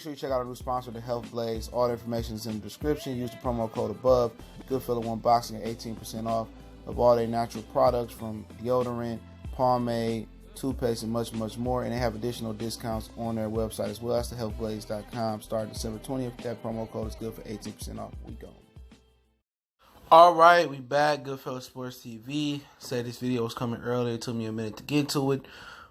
sure you check out our new sponsor, The Health Blaze. All the information is in the description. Use the promo code above. Goodfellow One Boxing at 18% off of all their natural products from deodorant, pomade, toothpaste, and much, much more. And they have additional discounts on their website as well. That's thehealthblaze.com. Starting December 20th. That promo code is good for 18% off. We go. All right, we back. Goodfellow Sports TV. Said this video was coming earlier. It took me a minute to get to it.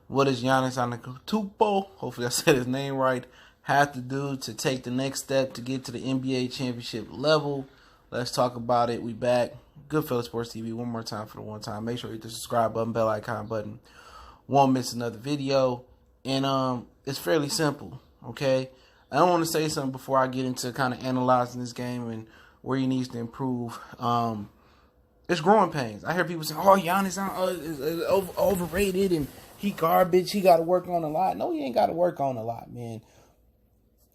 What does Giannis Antetokounmpo, hopefully I said his name right, have to do to take the next step to get to the NBA championship level? Let's talk about it. We back. Goodfellow Sports TV. One more time for the one time. Make sure you hit the subscribe button, bell icon button. Won't miss another video. And it's fairly simple, okay? I don't want to say something before I get into kind of analyzing this game and where he needs to improve. It's growing pains. I hear people say, oh, Giannis is overrated and he garbage. He got to work on a lot. No, he ain't got to work on a lot, man.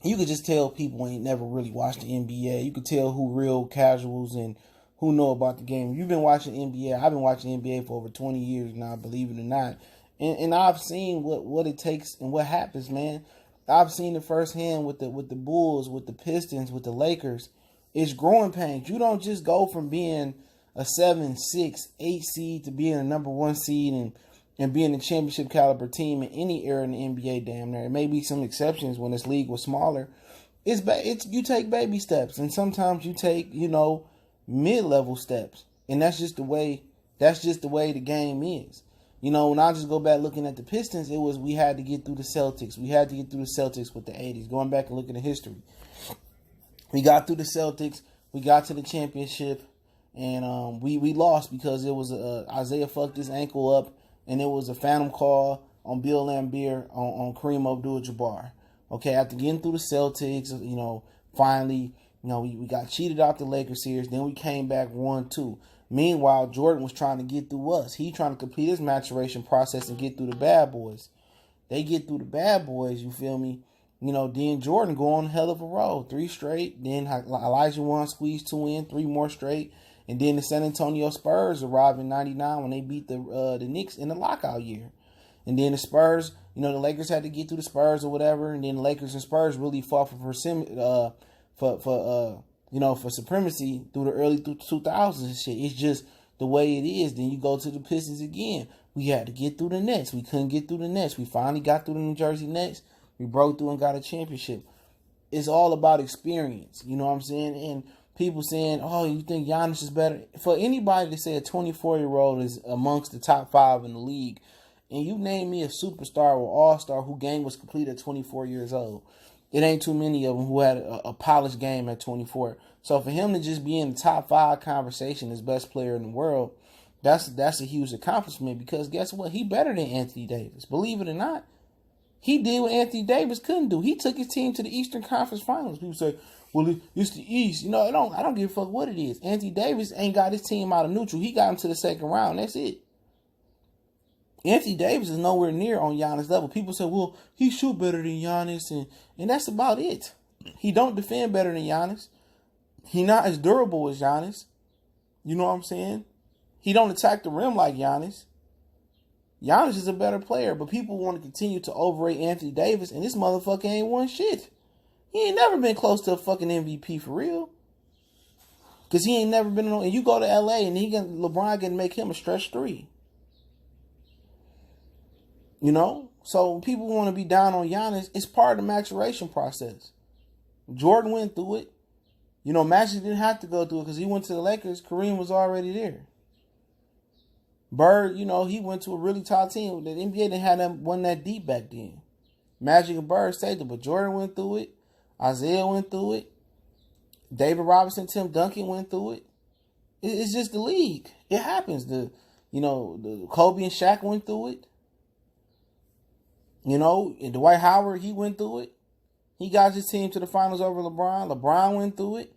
You could just tell people ain't never really watched the NBA. You could tell who real casuals and who know about the game. You've been watching NBA. I've been watching NBA for over 20 years now, believe it or not. And I've seen what it takes and what happens, man. I've seen it firsthand with the Bulls, with the Pistons, with the Lakers. It's growing pains. You don't just go from being a 7, 6, 8 seed to being a number 1 seed and being a championship caliber team in any era in the NBA, damn near. There may be some exceptions when this league was smaller. It's you take baby steps, and sometimes you take, mid-level steps. And that's just the way the game is. When I just go back looking at the Pistons, it was we had to get through the Celtics. We had to get through the Celtics with the 80s. Going back and looking at history. We got through the Celtics. We got to the championship. And we lost because it was Isaiah fucked his ankle up. And it was a phantom call on Bill Laimbeer on Kareem Abdul-Jabbar. Okay, after getting through the Celtics, finally, we got cheated out the Lakers series. Then we came back 1-2. Meanwhile, Jordan was trying to get through us. He trying to complete his maturation process and get through the bad boys. They get through the bad boys, you feel me? Then Jordan go on a hell of a roll. 3 straight. Then Elijah Wan squeezed 2 in, 3 more straight. And then the San Antonio Spurs arrived in 99 when they beat the Knicks in the lockout year. And then the Spurs, the Lakers had to get through the Spurs or whatever. And then the Lakers and Spurs really fought for supremacy through the early 2000s and shit. It's just the way it is. Then you go to the Pistons again. We had to get through the Nets. We couldn't get through the Nets. We finally got through the New Jersey Nets. We broke through and got a championship. It's all about experience. You know what I'm saying? And people saying, oh, you think Giannis is better? For anybody to say a 24-year-old is amongst the top 5 in the league, and you name me a superstar or all-star whose game was completed at 24 years old, it ain't too many of them who had a polished game at 24. So for him to just be in the top 5 conversation as best player in the world, that's a huge accomplishment because guess what? He better than Anthony Davis. Believe it or not. He did what Anthony Davis couldn't do. He took his team to the Eastern Conference Finals. People say, well, it's the East. I don't give a fuck what it is. Anthony Davis ain't got his team out of neutral. He got him to the second round. That's it. Anthony Davis is nowhere near on Giannis' level. People say, well, he shoot better than Giannis, and that's about it. He don't defend better than Giannis. He not as durable as Giannis. You know what I'm saying? He don't attack the rim like Giannis. Giannis is a better player, but people want to continue to overrate Anthony Davis, and this motherfucker ain't won shit. He ain't never been close to a fucking MVP for real. Because he ain't never been on. And you go to LA and LeBron can make him a stretch 3. So people want to be down on Giannis. It's part of the maturation process. Jordan went through it. Magic didn't have to go through it because he went to the Lakers. Kareem was already there. Bird, he went to a really top team. The NBA didn't have them one that deep back then. Magic and Bird stayed there, but Jordan went through it. Isaiah went through it. David Robinson, Tim Duncan went through it. It's just the league. It happens. The Kobe and Shaq went through it. And Dwight Howard, he went through it. He got his team to the finals over LeBron. LeBron went through it.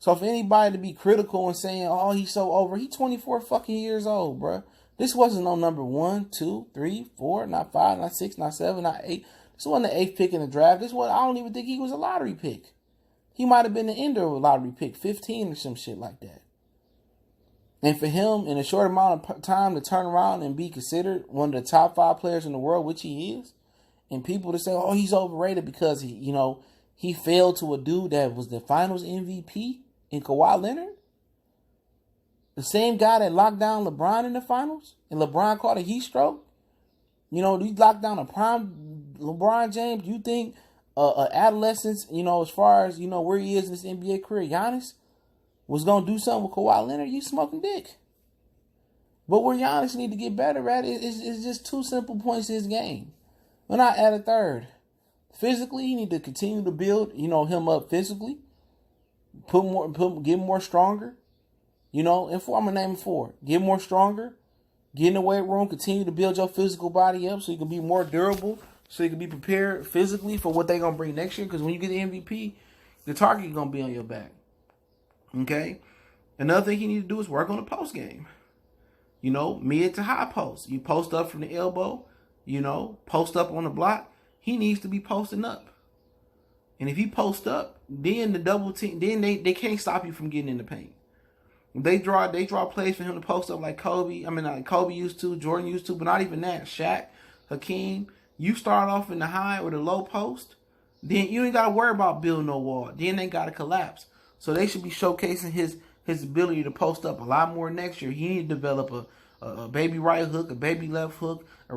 So for anybody to be critical and saying, oh, he's so over, he's 24 fucking years old, bruh. This wasn't no number 1, 2, 3, 4, not 5, not 6, not 7, not 8. This wasn't the 8th pick in the draft. I don't even think he was a lottery pick. He might have been the end of a lottery pick, 15 or some shit like that. And for him, in a short amount of time to turn around and be considered one of the top 5 players in the world, which he is, And people to say, oh, he's overrated because he failed to a dude that was the finals MVP in Kawhi Leonard. The same guy that locked down LeBron in the finals, and LeBron caught a heat stroke. He locked down a prime LeBron James. You think adolescence, as far as, where he is in his NBA career, Giannis was going to do something with Kawhi Leonard? You smoking dick. But where Giannis need to get better at is just two simple points to his game. We're not at a third. Physically, he need to continue to build, him up physically. Get more stronger. And I'm going to name 4. Get more stronger. Get in the weight room. Continue to build your physical body up so you can be more durable. So you can be prepared physically for what they're going to bring next year. Because when you get the MVP, the target is going to be on your back. Okay? Another thing you need to do is work on the post game. Mid to high post. You post up from the elbow. Post up on the block. He needs to be posting up. And if he posts up, then the double team, then they can't stop you from getting in the paint. They draw plays for him to post up like Kobe. Kobe used to, Jordan used to, but not even that. Shaq, Hakeem. You start off in the high or the low post, then you ain't got to worry about building no wall. Then they got to collapse. So they should be showcasing his ability to post up a lot more next year. He need to develop a baby right hook, a baby left hook, a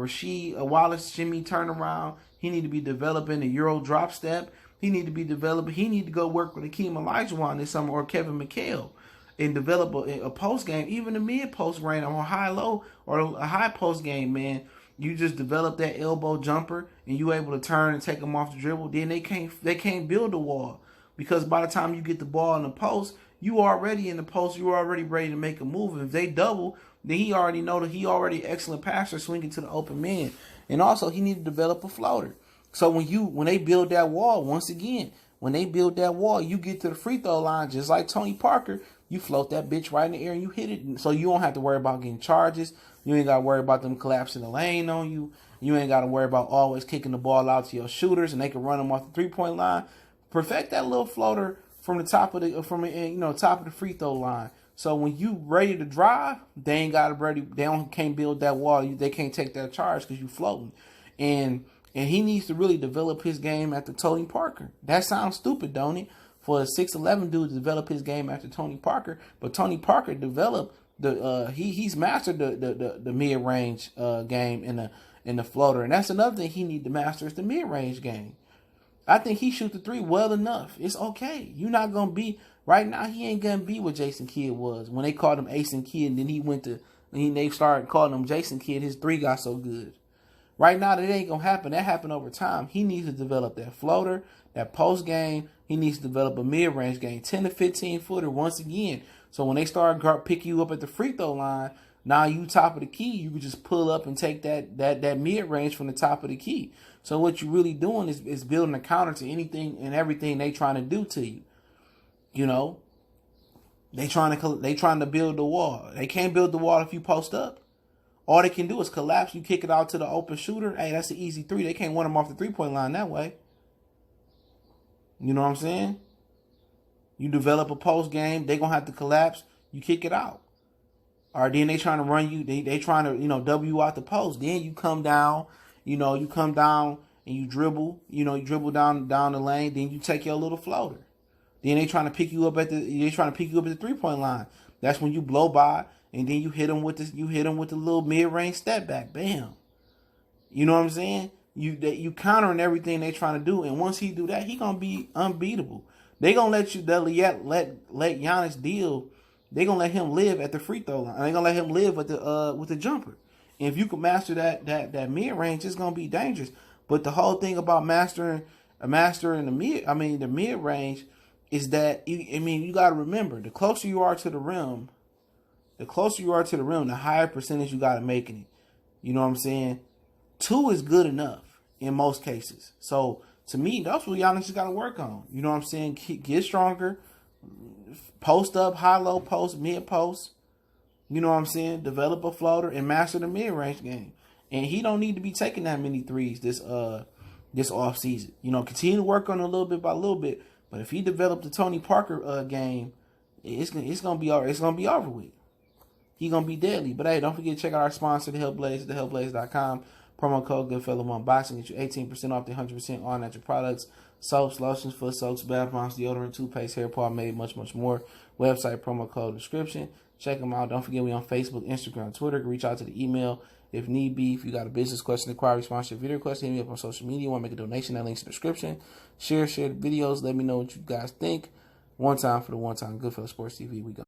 Wallace shimmy turnaround. He need to be developing a Euro drop step. He need to go work with Akeem Olajuwon this summer or Kevin McHale and develop a post game, even a mid post range or high low or a high post game, man. You just develop that elbow jumper and you able to turn and take them off the dribble. Then they can't build a wall, because by the time you get the ball in the post, you already in the post. You already ready to make a move. And if they double, then he already excellent passer swinging to the open man. And also he need to develop a floater. So when they build that wall, once again, you get to the free throw line just like Tony Parker. You float that bitch right in the air and you hit it. So you don't have to worry about getting charges. You ain't got to worry about them collapsing the lane on you. You ain't got to worry about always kicking the ball out to your shooters and they can run them off the 3-point line. Perfect that little floater from the top of the free throw line. So when you ready to drive, they can't build that wall. They can't take that charge because you floating. And he needs to really develop his game after Tony Parker. That sounds stupid, don't it? For a 6'11" dude to develop his game after Tony Parker, but Tony Parker developed he's mastered the mid range game in the floater, and that's another thing he need to master is the mid range game. I think he shoot the 3 well enough. It's okay. You're not gonna be right now. He ain't gonna be what Jason Kidd was when they called him Ace and Kidd, and then they started calling him Jason Kidd. His 3 got so good. Right now, that ain't gonna happen. That happened over time. He needs to develop that floater, that post game. He needs to develop a mid-range game, 10 to 15 footer once again. So when they start picking you up at the free throw line, now you top of the key. You can just pull up and take that mid-range from the top of the key. So what you're really doing is building a counter to anything and everything they trying to do to you. They trying to build the wall. They can't build the wall if you post up. All they can do is collapse. You kick it out to the open shooter. Hey, that's an easy 3. They can't run them off the 3-point line that way. You know what I'm saying? You develop a post game. They're going to have to collapse. You kick it out. Or then they trying to run you. They trying to, double you out the post. Then you come down. You come down and you dribble. You dribble down the lane. Then you take your little floater. Then they trying to pick you up at the 3-point line. That's when you blow by. And then you hit him with the little mid-range step back. Bam. You know what I'm saying? You countering everything they trying to do. And once he do that, he gonna be unbeatable. They gonna let Giannis deal. They gonna let him live at the free throw line. They gonna let him live with the jumper. And if you can master that mid-range, it's gonna be dangerous. But the whole thing about mastering the mid-range is that you gotta remember, the closer you are to the rim, the higher percentage you got to making it. You know what I'm saying? 2 is good enough in most cases. So, to me, that's what Giannis got to work on. You know what I'm saying? Get stronger. Post up, high-low post, mid-post. You know what I'm saying? Develop a floater and master the mid-range game. And he don't need to be taking that many threes this offseason. Continue to work on it a little bit by little bit. But if he developed the Tony Parker game, it's gonna be over with. He gonna be deadly. But hey, don't forget to check out our sponsor, The Hellblaze, thehellblaze.com. Promo code Goodfellow1 Boxing get you 18% off the 100% all natural products. Soaps, lotions, foot soaks, bath bombs, deodorant, toothpaste, hair pomade, much more. Website, promo code, description. Check them out. Don't forget we on Facebook, Instagram, Twitter. Reach out to the email if need be. If you got a business question, inquiry, sponsorship, video request, hit me up on social media. Want to make a donation? That link's in the description. Share the videos. Let me know what you guys think. One time for the one time. Goodfellow Sports TV. We go.